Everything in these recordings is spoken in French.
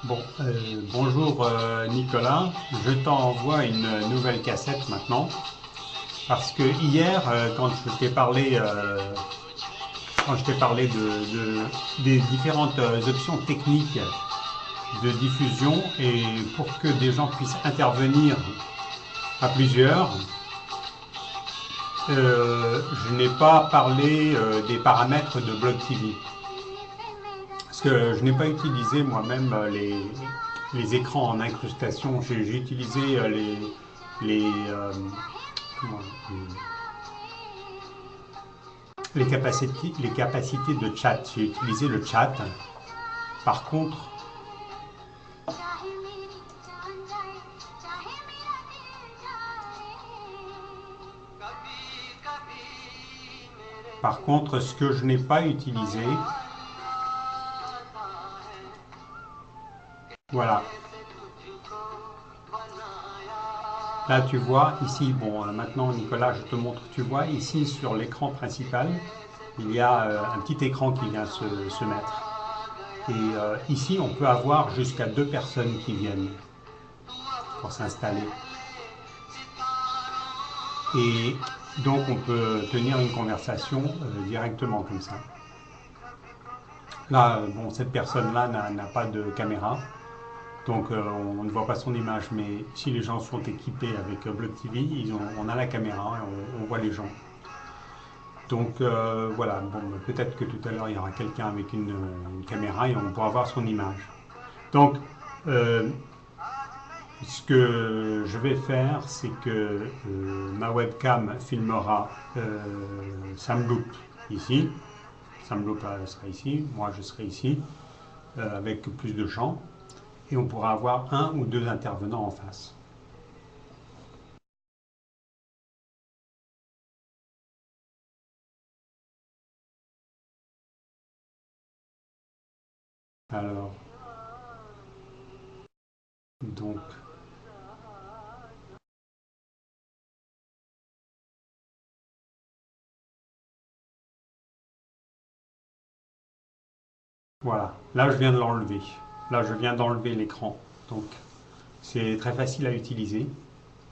Bonjour Nicolas, je t'envoie une nouvelle cassette maintenant parce que hier quand je t'ai parlé des différentes options techniques de diffusion et pour que des gens puissent intervenir à plusieurs, je n'ai pas parlé des paramètres de Blog TV. Parce que je n'ai pas utilisé moi-même les écrans en incrustation. J'ai utilisé les, euh, comment- les capacités de chat. J'ai utilisé le chat. Par contre, ce que je n'ai pas utilisé, voilà. Là, tu vois, ici, maintenant, Nicolas, je te montre, tu vois, ici, sur l'écran principal, il y a un petit écran qui vient se mettre. Et ici, on peut avoir jusqu'à deux personnes qui viennent pour s'installer. Et donc, on peut tenir une conversation directement comme ça. Là, cette personne-là n'a pas de caméra, donc on ne voit pas son image. Mais si les gens sont équipés avec Blog TV, on a la caméra et on voit les gens. Donc voilà, peut-être que tout à l'heure il y aura quelqu'un avec une caméra et on pourra voir son image. Donc euh, ce que je vais faire, c'est que ma webcam filmera Sam Loop ici. Sam Loop sera ici, moi je serai ici, avec plus de champs. Et on pourra avoir un ou deux intervenants en face. Alors, donc, voilà. Là, je viens de l'enlever. Là, je viens d'enlever l'écran. Donc, c'est très facile à utiliser.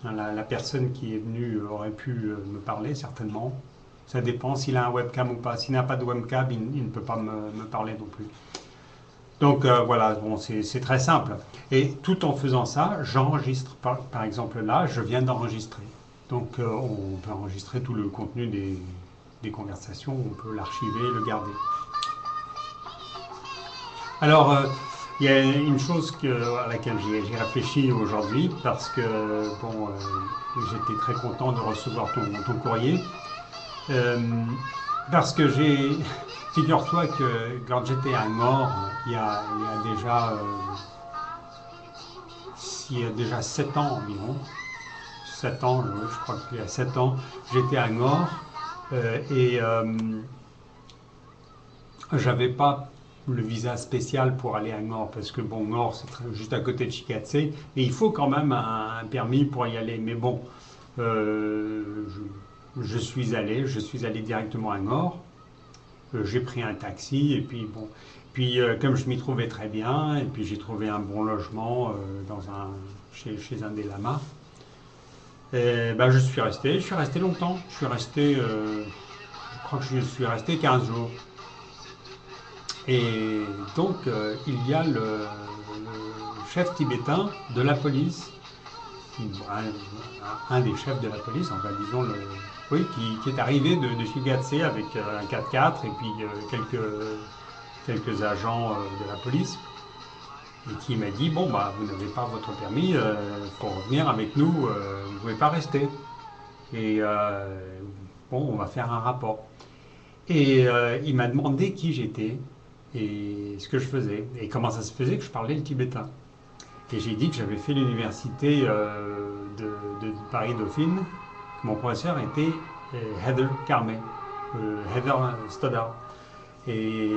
La personne qui est venue aurait pu me parler, certainement. Ça dépend s'il a un webcam ou pas. S'il n'a pas de webcam, il ne peut pas me parler non plus. Donc voilà, c'est très simple. Et tout en faisant ça, j'enregistre. Par exemple, là, je viens d'enregistrer. Donc on peut enregistrer tout le contenu des conversations, on peut l'archiver, le garder. Alors, il y a une chose à laquelle j'ai réfléchi aujourd'hui, parce que j'étais très content de recevoir ton courrier. Euh, Parce que figure-toi que quand j'étais à Ngor, il y a déjà 7 ans environ, 7 ans, je crois qu'il y a 7 ans, j'étais à Ngor et j'avais pas le visa spécial pour aller à Ngor parce que Ngor c'est juste à côté de Chikatse et il faut quand même un permis pour y aller. Mais bon, euh, je suis allé directement à Ngor. J'ai pris un taxi et puis comme je m'y trouvais très bien et puis j'ai trouvé un bon logement chez un des lamas. Et ben, je suis resté longtemps, je crois que je suis resté 15 jours. Et donc il y a le chef tibétain de la police, un des chefs de la police, enfin disons oui, qui est arrivé de Shigatse avec un 4x4 et puis quelques agents de la police et qui m'a dit bon bah vous n'avez pas votre permis, faut revenir avec nous, vous ne pouvez pas rester et on va faire un rapport. Et il m'a demandé qui j'étais et ce que je faisais et comment ça se faisait que je parlais le tibétain. Et j'ai dit que j'avais fait l'université de Paris-Dauphine, que mon professeur était Heather Carmé, Heather Stoddard. Et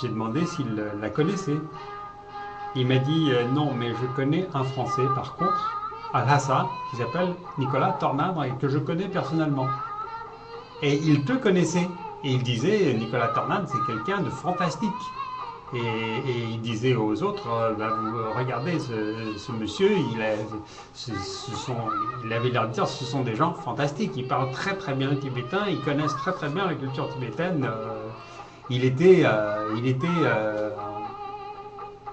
j'ai demandé s'il la connaissait. Il m'a dit non, mais je connais un Français par contre, à Lhasa, qui s'appelle Nicolas Tornade et que je connais personnellement. Et il te connaissait. Et il disait Nicolas Tornade, c'est quelqu'un de fantastique. Et il disait aux autres, bah, regardez ce monsieur, il avait l'air de dire, ce sont des gens fantastiques, ils parlent très très bien le tibétain, ils connaissent très très bien la culture tibétaine. Il était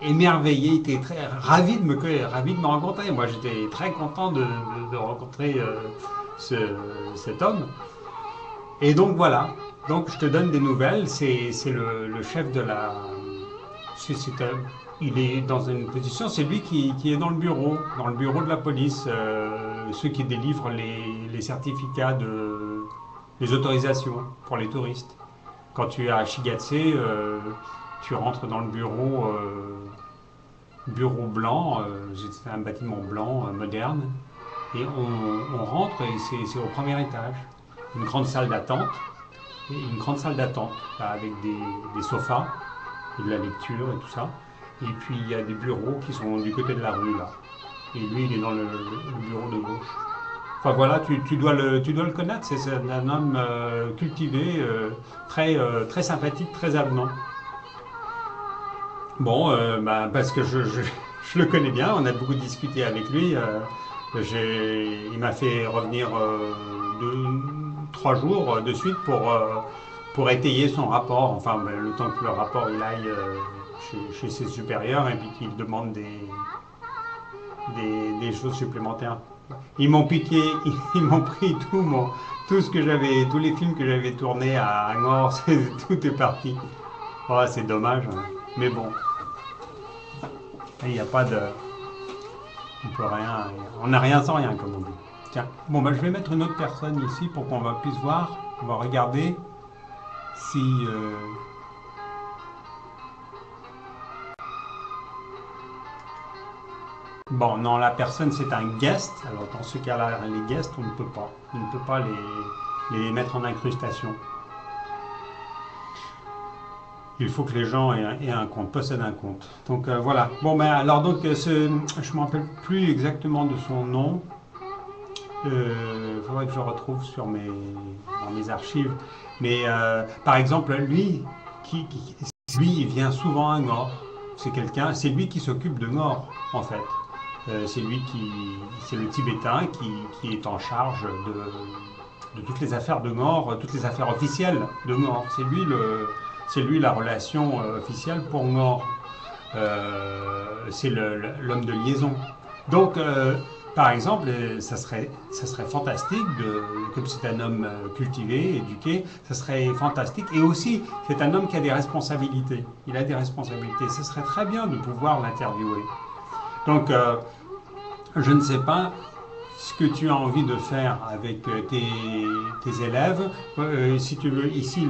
émerveillé, il était très ravi de me rencontrer. Moi j'étais très content de rencontrer cet homme. Et donc voilà, donc je te donne des nouvelles, c'est le chef de la... il est dans une position, c'est lui qui est dans le bureau de la police, ceux qui délivrent les certificats les autorisations pour les touristes. Quand tu es à Shigatse, tu rentres dans le bureau blanc, c'est un bâtiment blanc moderne, et on rentre et c'est au premier étage. Une grande salle d'attente, là, avec des sofas et de la lecture et tout ça. Et puis il y a des bureaux qui sont du côté de la rue là. Et lui, il est dans le bureau de gauche. Enfin voilà, tu dois le connaître. C'est un homme cultivé, très sympathique, très avenant. Bon, bah, parce que je le connais bien, on a beaucoup discuté avec lui. Il m'a fait revenir 3 jours de suite pour étayer son rapport. Enfin, ben, le temps que le rapport il aille chez ses supérieurs et puis qu'il demande des choses supplémentaires. Ils m'ont piqué, ils m'ont pris tout ce que j'avais, tous les films que j'avais tournés à Angor, tout est parti. Oh, c'est dommage, hein. Mais bon, il n'y a pas de, on peut rien, on n'a rien sans rien, comme on dit. Tiens, bon, bah, je vais mettre une autre personne ici pour qu'on puisse voir. On va regarder si. Bon, non, la personne c'est un guest. Alors, dans ce cas-là, les guests, on ne peut pas. On ne peut pas les mettre en incrustation. Il faut que les gens aient un compte, possèdent un compte. Donc voilà. Bon, ben alors, donc, je ne me rappelle plus exactement de son nom. Il faudrait que je le retrouve dans mes archives. Mais par exemple, lui, il vient souvent à Ngor. C'est lui qui s'occupe de Ngor, en fait. C'est le Tibétain qui est en charge de toutes les affaires de Ngor, toutes les affaires officielles de Ngor. C'est lui la relation officielle pour Ngor. C'est l'homme de liaison. Donc, par exemple, ça serait fantastique, comme c'est un homme cultivé, éduqué, ça serait fantastique. Et aussi, c'est un homme qui a des responsabilités. Il a des responsabilités. Ce serait très bien de pouvoir l'interviewer. Donc, je ne sais pas ce que tu as envie de faire avec tes élèves. Si tu veux, ici,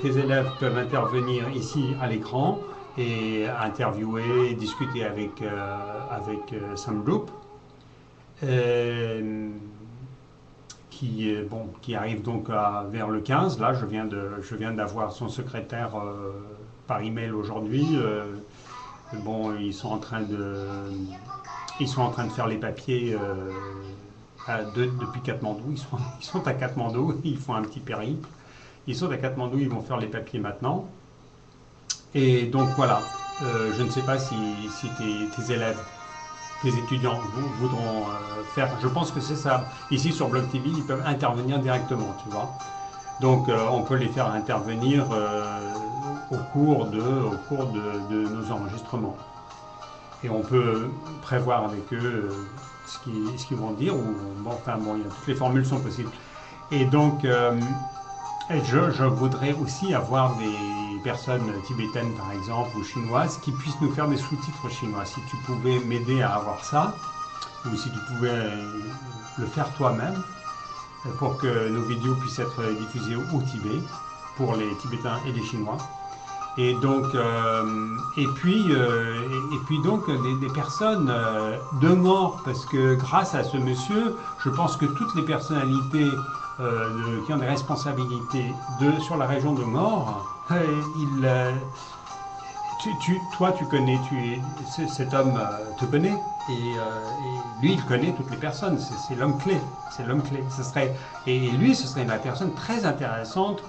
tes élèves peuvent intervenir ici à l'écran et interviewer, discuter avec Sam Group. Qui arrive donc vers le 15. Là, je viens d'avoir son secrétaire par email aujourd'hui. Bon, ils sont en train de faire les papiers depuis Katmandou. Ils sont à Katmandou, ils font un petit périple. Ils sont à Katmandou, ils vont faire les papiers maintenant. Et donc voilà, je ne sais pas si tes élèves, tes étudiants voudront faire. Je pense que c'est ça. Ici sur Blog TV, ils peuvent intervenir directement, tu vois. Donc on peut les faire intervenir au cours de nos enregistrements. Et on peut prévoir avec eux ce qu'ils vont dire. Toutes les formules sont possibles. Et donc, je voudrais aussi avoir des personnes tibétaines, par exemple, ou chinoises, qui puissent nous faire des sous-titres chinois. Si tu pouvais m'aider à avoir ça, ou si tu pouvais le faire toi-même, pour que nos vidéos puissent être diffusées au Tibet, pour les Tibétains et les Chinois. Et donc, et puis donc des personnes de Ngor, parce que grâce à ce monsieur, je pense que toutes les personnalités qui ont des responsabilités sur la région de Ngor, toi tu connais, cet homme te connaît, et lui il connaît toutes les personnes, c'est l'homme clé, et lui ce serait la personne très intéressante